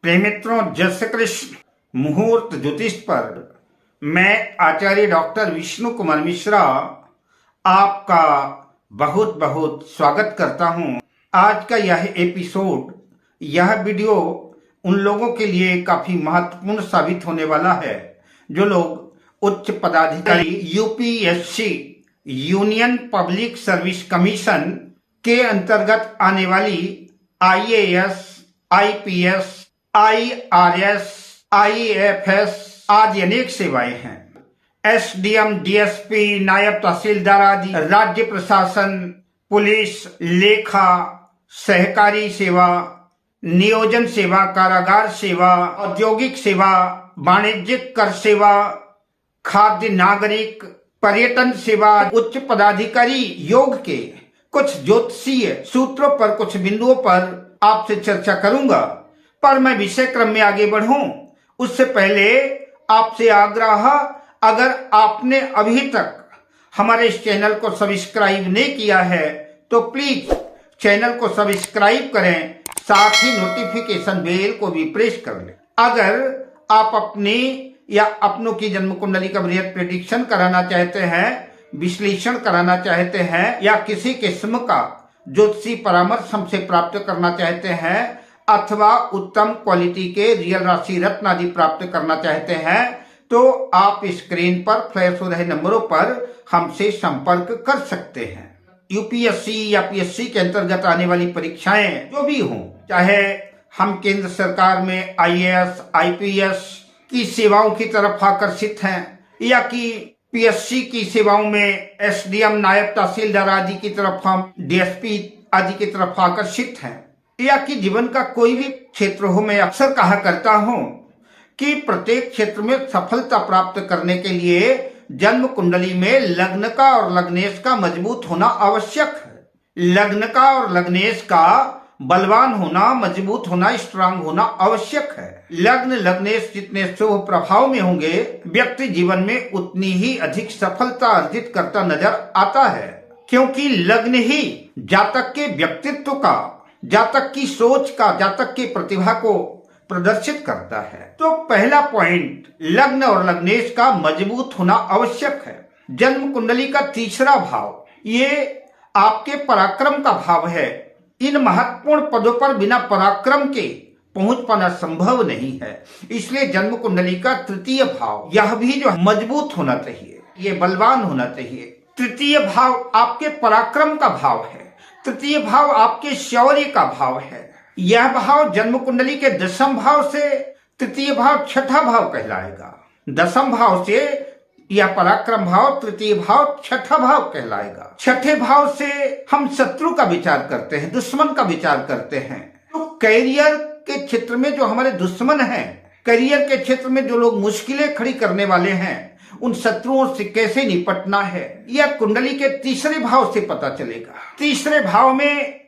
प्रिय मित्रों, जय श्री कृष्ण। मुहूर्त ज्योतिष पर मैं आचार्य डॉक्टर विष्णु कुमार मिश्रा आपका बहुत बहुत स्वागत करता हूं। आज का यह एपिसोड, यह वीडियो उन लोगों के लिए काफी महत्वपूर्ण साबित होने वाला है जो लोग उच्च पदाधिकारी UPSC union public service commission के अंतर्गत आने वाली आईएएस, आईपीएस, आईआरएस, आईएफएस आदि अनेक सेवाएं हैं। एसडीएम, डीएसपी, नायब तहसीलदार आदि राज्य प्रशासन, पुलिस, लेखा, सहकारी सेवा, नियोजन सेवा, कारागार सेवा, औद्योगिक सेवा, वाणिज्यिक कर सेवा, खाद्य नागरिक, पर्यटन सेवा, उच्च पदाधिकारी योग के कुछ ज्योतिषीय सूत्रों पर, कुछ बिंदुओं पर आपसे चर्चा करूंगा। पर मैं विषय क्रम में आगे बढ़ूं उससे पहले आपसे आग्रह, अगर आपने अभी तक हमारे इस चैनल को सब्सक्राइब नहीं किया है तो प्लीज चैनल को सब्सक्राइब करें, साथ ही नोटिफिकेशन बेल को भी प्रेस कर लें। अगर आप अपनी या अपनों की जन्म कुंडली का बृहद प्रेडिक्शन कराना चाहते हैं, विश्लेषण कराना चाहते हैं, या किसी किस्म का ज्योतिषी परामर्श हमसे प्राप्त करना चाहते हैं, अथवा उत्तम क्वालिटी के रियल राशि रत्न आदि प्राप्त करना चाहते हैं, तो आप स्क्रीन पर फ्लैश हो रहे नंबरों पर हमसे संपर्क कर सकते हैं। यूपीएससी या पीएससी के अंतर्गत आने वाली परीक्षाएं जो भी हों, चाहे हम केंद्र सरकार में आईएएस, आईपीएस की सेवाओं की तरफ आकर्षित हैं, या कि पीएससी की सेवाओं में एसडीएम, नायब तहसीलदार आदि की तरफ हम डीएसपी आदि की तरफ आकर्षित हैं, या कि जीवन का कोई भी क्षेत्र हो, मैं अक्सर कहा करता हूं कि प्रत्येक क्षेत्र में सफलता प्राप्त करने के लिए जन्म कुंडली में लग्न का और लग्नेश का मजबूत होना आवश्यक है। लग्न का और लग्नेश का बलवान होना, मजबूत होना, स्ट्रांग होना आवश्यक है। लग्न लग्नेश जितने शुभ प्रभाव में होंगे, व्यक्ति जीवन में उतनी ही अधिक सफलता अर्जित करता नजर आता है, क्योंकि लग्न ही जातक के व्यक्तित्व का, जातक की सोच का, जातक की प्रतिभा को प्रदर्शित करता है। तो पहला पॉइंट, लग्न और लग्नेश का मजबूत होना आवश्यक है। जन्म कुंडली का तीसरा भाव, ये आपके पराक्रम का भाव है। इन महत्वपूर्ण पदों पर बिना पराक्रम के पहुंच पाना संभव नहीं है। इसलिए जन्म कुंडली का तृतीय भाव, यह भी जो मजबूत होना चाहिए, ये बलवान होना चाहिए। तृतीय भाव आपके पराक्रम का भाव है। तृतीय भाव आपके शौर्य का भाव है। यह भाव जन्म कुंडली के दशम भाव से तृतीय भाव छठा भाव कहलाएगा। दशम भाव से यह पराक्रम भाव तृतीय भाव छठा भाव कहलाएगा। छठे भाव से हम शत्रु का विचार करते हैं, दुश्मन का विचार करते हैं। तो करियर के क्षेत्र में जो हमारे दुश्मन हैं, करियर के क्षेत्र में जो लोग मुश्किलें खड़ी करने वाले हैं, उन शत्रुओं से कैसे निपटना है, यह कुंडली के तीसरे भाव से पता चलेगा। तीसरे भाव में,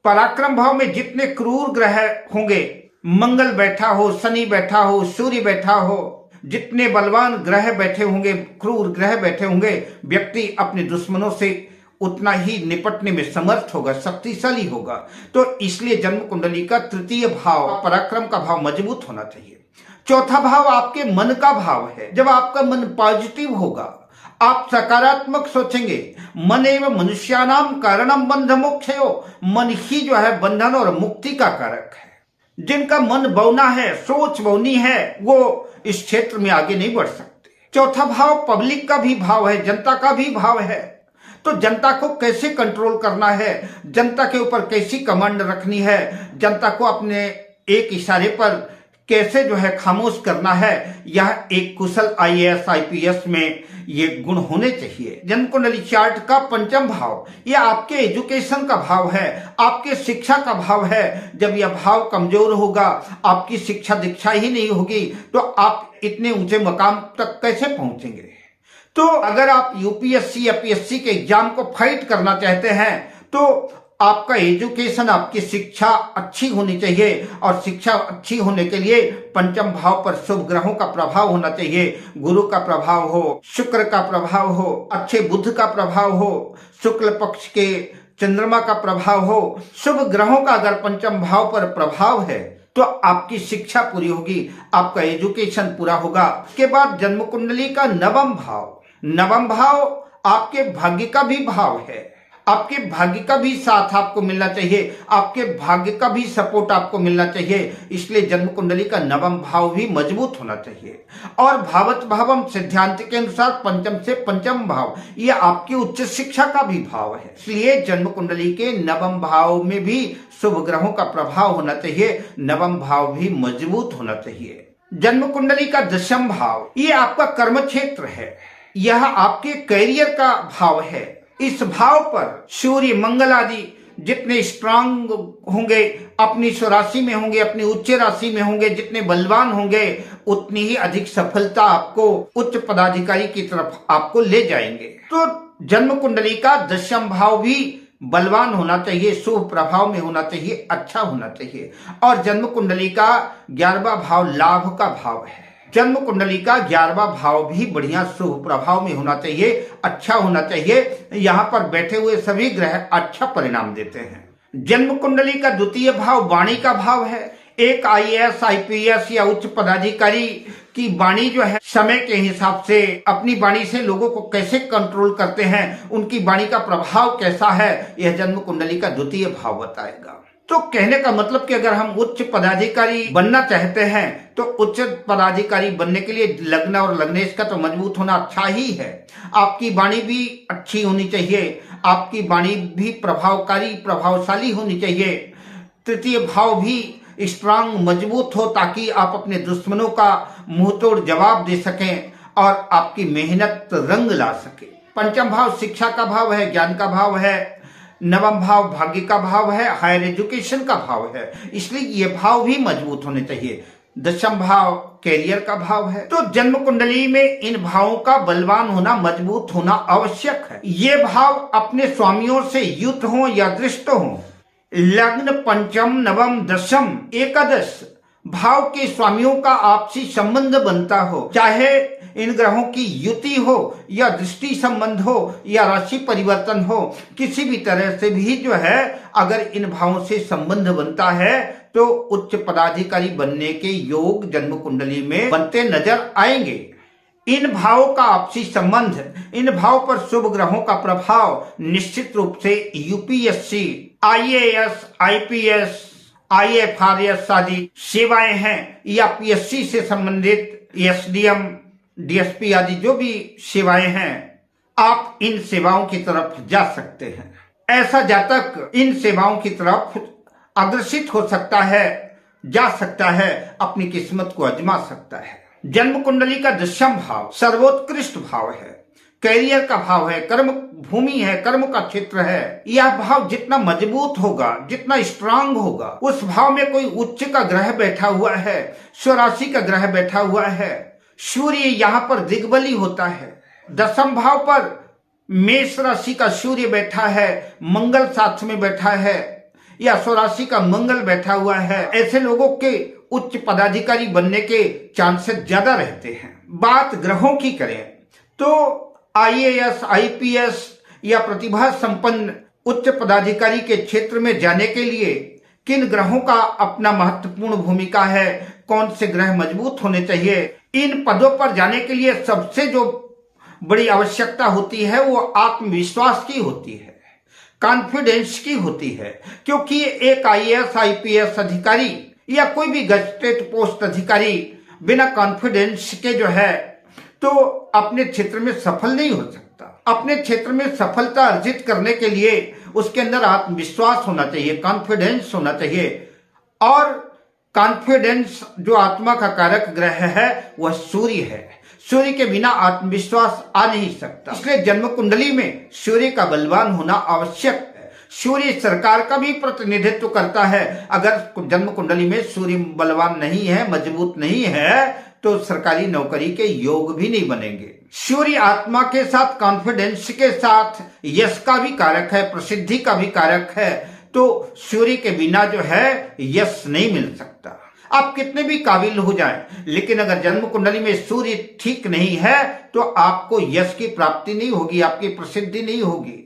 पराक्रम भाव में जितने क्रूर ग्रह होंगे, मंगल बैठा हो, शनि बैठा हो, सूर्य बैठा हो, जितने बलवान ग्रह बैठे होंगे, क्रूर ग्रह बैठे होंगे, व्यक्ति अपने दुश्मनों से उतना ही निपटने में समर्थ होगा, शक्तिशाली होगा। तो इसलिए जन्म कुंडली का तृतीय भाव, पराक्रम का भाव मजबूत होना चाहिए। चौथा भाव आपके मन का भाव है। जब आपका मन पॉजिटिव होगा, आप सकारात्मक सोचेंगे, मन एवं मनुष्यानाम कारणम बंध मोक्षयो, मन ही जो है बंधन और मुक्ति का कारक है। जिनका मन बौना है, सोच बौनी है, वो इस क्षेत्र में आगे नहीं बढ़ सकते। चौथा भाव पब्लिक का भी भाव है, जनता का भी भाव है। तो जनता को कैसे कंट्रोल करना है, जनता के ऊपर कैसी कमांड रखनी है, जनता को अपने एक इशारे पर कैसे जो है खामोश करना है, यह एक कुशल आईएएस, आईपीएस में ये गुण होने चाहिए। जन्म कुंडली चार्ट का पंचम भाव, यह आपके एजुकेशन का भाव है, आपके शिक्षा का भाव है। जब यह भाव कमजोर होगा, आपकी शिक्षा दीक्षा ही नहीं होगी, तो आप इतने ऊंचे मकाम तक कैसे पहुंचेंगे। तो अगर आप यूपीएससी या पीएससी के एग्जाम को फाइट करना चाहते हैं, तो आपका एजुकेशन, आपकी शिक्षा अच्छी होनी चाहिए। और शिक्षा अच्छी होने के लिए पंचम भाव पर शुभ ग्रहों का प्रभाव होना चाहिए। गुरु का प्रभाव हो, शुक्र का प्रभाव हो, अच्छे बुध का प्रभाव हो, शुक्ल पक्ष के चंद्रमा का प्रभाव हो। शुभ ग्रहों का अगर पंचम भाव पर प्रभाव है तो आपकी शिक्षा पूरी होगी, आपका एजुकेशन पूरा होगा। उसके बाद जन्म कुंडली का नवम भाव, नवम भाव आपके भाग्य का भी भाव है। आपके भाग्य का भी साथ आपको मिलना चाहिए, आपके भाग्य का भी सपोर्ट आपको मिलना चाहिए। इसलिए जन्म कुंडली का नवम भाव भी मजबूत होना चाहिए। और भावत भावम सिद्धांत के अनुसार पंचम से पंचम भाव, ये आपकी उच्च शिक्षा का भी भाव है। इसलिए जन्म कुंडली के नवम भाव में भी शुभ ग्रहों का प्रभाव होना चाहिए, नवम भाव भी मजबूत होना चाहिए। जन्म कुंडली का दशम भाव, ये आपका कर्म क्षेत्र है, यह आपके करियर का भाव है। इस भाव पर सूर्य मंगल आदि जितने स्ट्रांग होंगे, अपनी स्वराशि में होंगे, अपनी उच्च राशि में होंगे, जितने बलवान होंगे, उतनी ही अधिक सफलता आपको उच्च पदाधिकारी की तरफ आपको ले जाएंगे। तो जन्म कुंडली का दशम भाव भी बलवान होना चाहिए, शुभ प्रभाव में होना चाहिए, अच्छा होना चाहिए। और जन्म कुंडली का 11वां भाव लाभ का भाव है। जन्म कुंडली का 11वां भाव भी बढ़िया शुभ प्रभाव में होना चाहिए, अच्छा होना चाहिए। यहाँ पर बैठे हुए सभी ग्रह अच्छा परिणाम देते हैं। जन्म कुंडली का द्वितीय भाव वाणी का भाव है। एक IAS IPS या उच्च पदाधिकारी की वाणी जो है, समय के हिसाब से अपनी वाणी से लोगों को कैसे कंट्रोल करते हैं, उनकी वाणी का प्रभाव कैसा है, यह जन्म कुंडली का द्वितीय भाव बताएगा। तो कहने का मतलब कि अगर हम उच्च पदाधिकारी बनना चाहते हैं तो उच्च पदाधिकारी बनने के लिए लग्न और लग्नेश का तो मजबूत होना अच्छा ही है। आपकी वाणी भी अच्छी होनी चाहिए, आपकी वाणी भी प्रभावकारी प्रभावशाली होनी चाहिए। तृतीय भाव भी स्ट्रांग मजबूत हो, ताकि आप अपने दुश्मनों का मुंहतोड़ जवाब दे सकें और आपकी मेहनत रंग ला सके। पंचम भाव शिक्षा का भाव है, ज्ञान का भाव है। नवम भाव भाग्य का भाव है, हायर एजुकेशन का भाव है, इसलिए ये भाव भी मजबूत होने चाहिए। दशम भाव कैरियर का भाव है। तो जन्म कुंडली में इन भावों का बलवान होना, मजबूत होना आवश्यक है। ये भाव अपने स्वामियों से युक्त हो या दृष्ट हो। लग्न पंचम नवम दशम एकादश भाव के स्वामियों का आपसी संबंध बनता हो, चाहे इन ग्रहों की युति हो या दृष्टि संबंध हो या राशि परिवर्तन हो, किसी भी तरह से भी जो है अगर इन भावों से संबंध बनता है तो उच्च पदाधिकारी बनने के योग जन्म कुंडली में बनते नजर आएंगे। इन भावों का आपसी संबंध, इन भाव पर शुभ ग्रहों का प्रभाव निश्चित रूप से UPSC, IAS IPS IFRS आदि सेवाएं हैं या PSC से संबंधित SDM DSP आदि जो भी सेवाएं हैं, आप इन सेवाओं की तरफ जा सकते हैं। ऐसा जातक इन सेवाओं की तरफ अग्रसित हो सकता है, जा सकता है, अपनी किस्मत को आजमा सकता है। जन्म कुंडली का दशम भाव सर्वोत्कृष्ट भाव है, कैरियर का भाव है, कर्म भूमि है, कर्म का क्षेत्र है। यह भाव जितना मजबूत होगा, जितना स्ट्रांग होगा, उस भाव में कोई उच्च का ग्रह बैठा हुआ है, स्वराशि का ग्रह बैठा हुआ है, सूर्य यहाँ पर दिग्बली होता है। दशम भाव पर मेष राशि का सूर्य बैठा है, मंगल साथ में बैठा है या स्वराशि का मंगल बैठा हुआ है, ऐसे लोगों के उच्च पदाधिकारी बनने के चांसेस ज्यादा रहते हैं। बात ग्रहों की करें तो IAS IPS या प्रतिभा संपन्न उच्च पदाधिकारी के क्षेत्र में जाने के लिए किन ग्रहों का अपना महत्वपूर्ण भूमिका है, कौन से ग्रह मजबूत होने चाहिए, इन पदों पर जाने के लिए सबसे जो बड़ी आवश्यकता होती है वो आत्मविश्वास की होती है, कॉन्फिडेंस की होती है। क्योंकि एक IAS IPS अधिकारी या कोई भी गजेटेड पोस्ट अधिकारी बिना कॉन्फिडेंस के जो है तो अपने क्षेत्र में सफल नहीं हो सकता। अपने क्षेत्र में सफलता अर्जित करने के लिए उसके अंदर आत्मविश्वास होना चाहिए, कॉन्फिडेंस होना चाहिए। और कॉन्फिडेंस जो आत्मा का कारक ग्रह है वह सूर्य है। सूर्य के बिना आत्मविश्वास आ नहीं सकता, इसलिए जन्म कुंडली में सूर्य का बलवान होना आवश्यक है। सूर्य सरकार का भी प्रतिनिधित्व करता है। अगर जन्म कुंडली में सूर्य बलवान नहीं है, मजबूत नहीं है, तो सरकारी नौकरी के योग भी नहीं बनेंगे। सूर्य आत्मा के साथ, कॉन्फिडेंस के साथ यश का भी कारक है, प्रसिद्धि का भी कारक है। तो सूर्य के बिना जो है यश नहीं मिल सकता। आप कितने भी काबिल हो जाएं, लेकिन अगर जन्म कुंडली में सूर्य ठीक नहीं है तो आपको यश की प्राप्ति नहीं होगी, आपकी प्रसिद्धि नहीं होगी।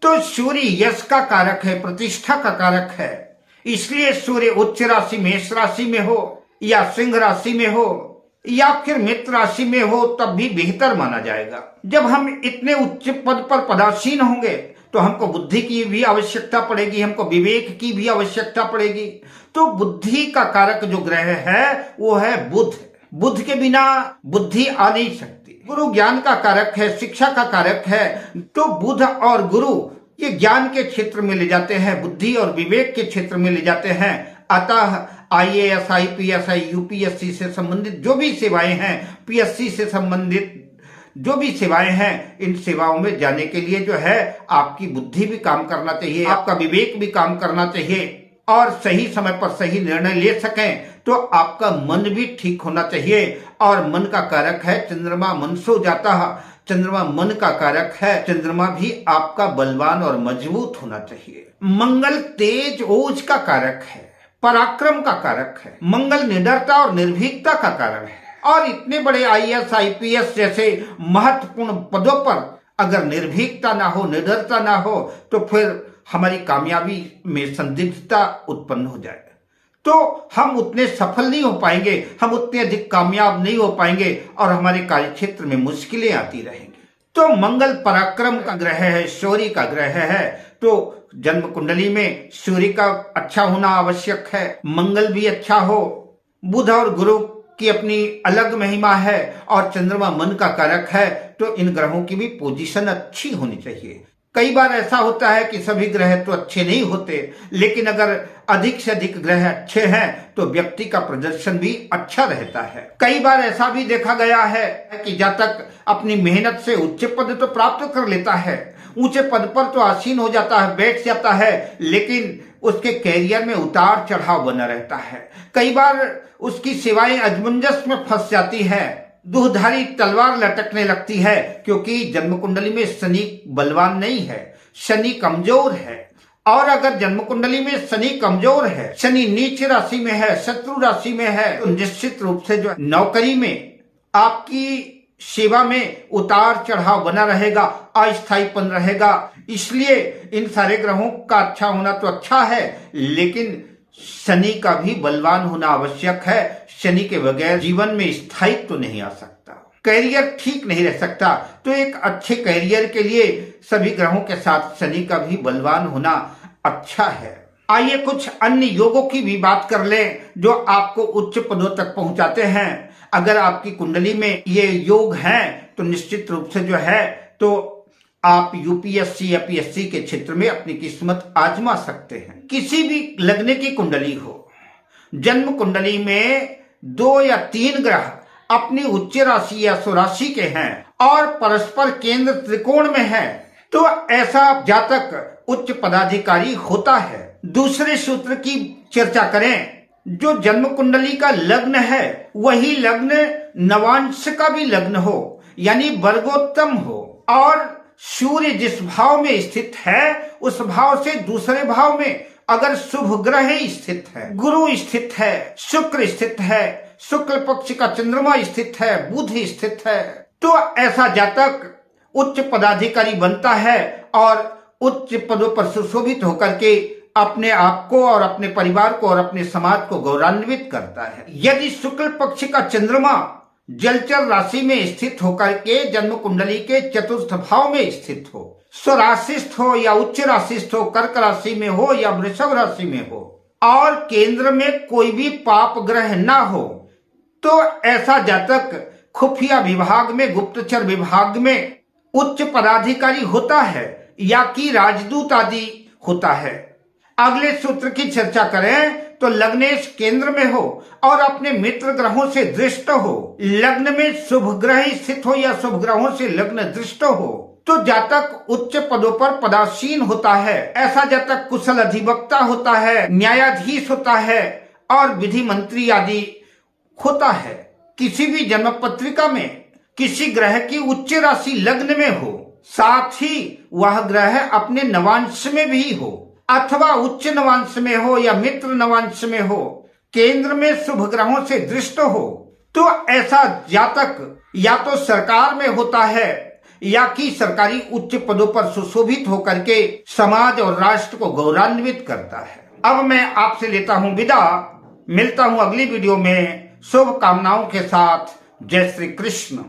तो सूर्य यश का कारक है, प्रतिष्ठा का कारक है। इसलिए सूर्य उच्च राशि मेष राशि में हो या सिंह राशि में हो या फिर मित्र राशि में हो तब भी बेहतर माना जाएगा। जब हम इतने उच्च पद पर पदासीन होंगे तो हमको बुद्धि की भी आवश्यकता पड़ेगी, हमको विवेक की भी आवश्यकता पड़ेगी। तो बुद्धि का कारक जो ग्रह है वो है बुध। बुध के बिना बुद्धि आ नहीं सकती। गुरु ज्ञान का कारक है, शिक्षा का कारक है। तो बुध और गुरु ये ज्ञान के क्षेत्र में ले जाते हैं, बुद्धि और विवेक के क्षेत्र में ले जाते हैं। अतः IAS, IPS, UPSC से संबंधित जो भी सेवाएं हैं, PSC से संबंधित जो भी सेवाएं हैं, इन सेवाओं में जाने के लिए जो है आपकी बुद्धि भी काम करना चाहिए, आपका विवेक भी काम करना चाहिए और सही समय पर सही निर्णय ले सकें। तो आपका मन भी ठीक होना चाहिए और मन का कारक है चंद्रमा, मनसो जाता है। चंद्रमा मन का कारक है। चंद्रमा भी आपका बलवान और मजबूत होना चाहिए। मंगल तेज ओज का कारक है, पराक्रम का कारक है। मंगल निडरता और निर्भीकता का कारण है। और इतने बड़े IAS, IPS जैसे महत्वपूर्ण पदों पर अगर निर्भीकता ना हो, निडरता ना हो तो फिर हमारी कामयाबी में संदिग्धता उत्पन्न हो जाए, तो हम उतने सफल नहीं हो पाएंगे, हम उतने अधिक कामयाब नहीं हो पाएंगे और हमारे कार्यक्षेत्र में मुश्किलें आती रहेंगी। तो मंगल पराक्रम का ग्रह है, शौर्य का ग्रह है। तो जन्म कुंडली में सूर्य का अच्छा होना आवश्यक है, मंगल भी अच्छा हो। बुध और गुरु की अपनी अलग महिमा है और चंद्रमा मन का कारक है। तो इन ग्रहों की भी पोजीशन अच्छी होनी चाहिए। कई बार ऐसा होता है कि सभी ग्रह तो अच्छे नहीं होते, लेकिन अगर अधिक से अधिक ग्रह अच्छे हैं तो व्यक्ति का प्रदर्शन भी अच्छा रहता है। कई बार ऐसा भी देखा गया है कि जातक अपनी मेहनत से उच्च पद तो प्राप्त कर लेता है, ऊंचे पद पर तो आसीन हो जाता है, बैठ जाता है, लेकिन उसके कैरियर में उतार चढ़ाव बना रहता है। कई बार उसकी सेवाएं असमंजस में फंस जाती है, दुधारी तलवार लटकने लगती है, क्योंकि जन्म कुंडली में शनि बलवान नहीं है, शनि कमजोर है। और अगर जन्म कुंडली में शनि कमजोर है, शनि नीच राशि में है, शत्रु राशि में है, तो निश्चित रूप से जो नौकरी में आपकी सेवा में उतार चढ़ाव बना रहेगा, अस्थायीपन रहेगा। इसलिए इन सारे ग्रहों का अच्छा होना तो अच्छा है, लेकिन शनि का भी बलवान होना आवश्यक है। शनि के बगैर जीवन में स्थायित्व तो नहीं आ सकता, कैरियर ठीक नहीं रह सकता। तो एक अच्छे कैरियर के लिए सभी ग्रहों के साथ शनि का भी बलवान होना अच्छा है। आइए कुछ अन्य योगों की भी बात कर लें जो आपको उच्च पदों तक पहुंचाते हैं। अगर आपकी कुंडली में ये योग हैं तो निश्चित रूप से जो है तो आप UPSC या PSC के क्षेत्र में अपनी किस्मत आजमा सकते हैं। किसी भी लग्न की कुंडली हो, जन्म कुंडली में 2 या 3 ग्रह अपनी उच्च राशि या स्वराशि के हैं और परस्पर केंद्र त्रिकोण में है, तो ऐसा जातक उच्च पदाधिकारी होता है। दूसरे सूत्र की चर्चा करें, जो जन्म कुंडली का लग्न है वही लग्न नवांश का भी लग्न हो, यानी वर्गोत्तम हो, और सूर्य जिस भाव में स्थित है उस भाव से दूसरे भाव में अगर शुभ ग्रह स्थित है, गुरु स्थित है, शुक्र स्थित है, शुक्ल पक्ष का चंद्रमा स्थित है, बुध स्थित है, तो ऐसा जातक उच्च पदाधिकारी बनता है और उच्च पदों पर सुशोभित होकर के अपने आप को और अपने परिवार को और अपने समाज को गौरवान्वित करता है। यदि शुक्ल पक्ष का चंद्रमा जलचर राशि में स्थित होकर के जन्म कुंडली के चतुर्थ भाव में स्थित हो, स्वराशिस्थ हो या उच्च राशिस्थ हो, कर्क राशि में हो या वृषभ राशि में हो, और केंद्र में कोई भी पाप ग्रह ना हो, तो ऐसा जातक खुफिया विभाग में, गुप्तचर विभाग में उच्च पदाधिकारी होता है या कि राजदूत आदि होता है। अगले सूत्र की चर्चा करें तो लग्नेश केंद्र में हो और अपने मित्र ग्रहों से दृष्ट हो, लग्न में शुभ ग्रह स्थित हो या शुभ ग्रहों से लग्न दृष्ट हो, तो जातक उच्च पदों पर पदासीन होता है। ऐसा जातक कुशल अधिवक्ता होता है, न्यायाधीश होता है और विधि मंत्री आदि होता है। किसी भी जन्म पत्रिका में किसी ग्रह की उच्च राशि लग्न में हो, साथ ही वह ग्रह अपने नवांश में भी हो अथवा उच्च नवांश में हो या मित्र नवांश में हो, केंद्र में शुभ ग्रहों से दृष्ट हो, तो ऐसा जातक या तो सरकार में होता है या कि सरकारी उच्च पदों पर सुशोभित होकर के समाज और राष्ट्र को गौरवान्वित करता है। अब मैं आपसे लेता हूं विदा। मिलता हूं अगली वीडियो में शुभकामनाओं के साथ। जय श्री कृष्ण।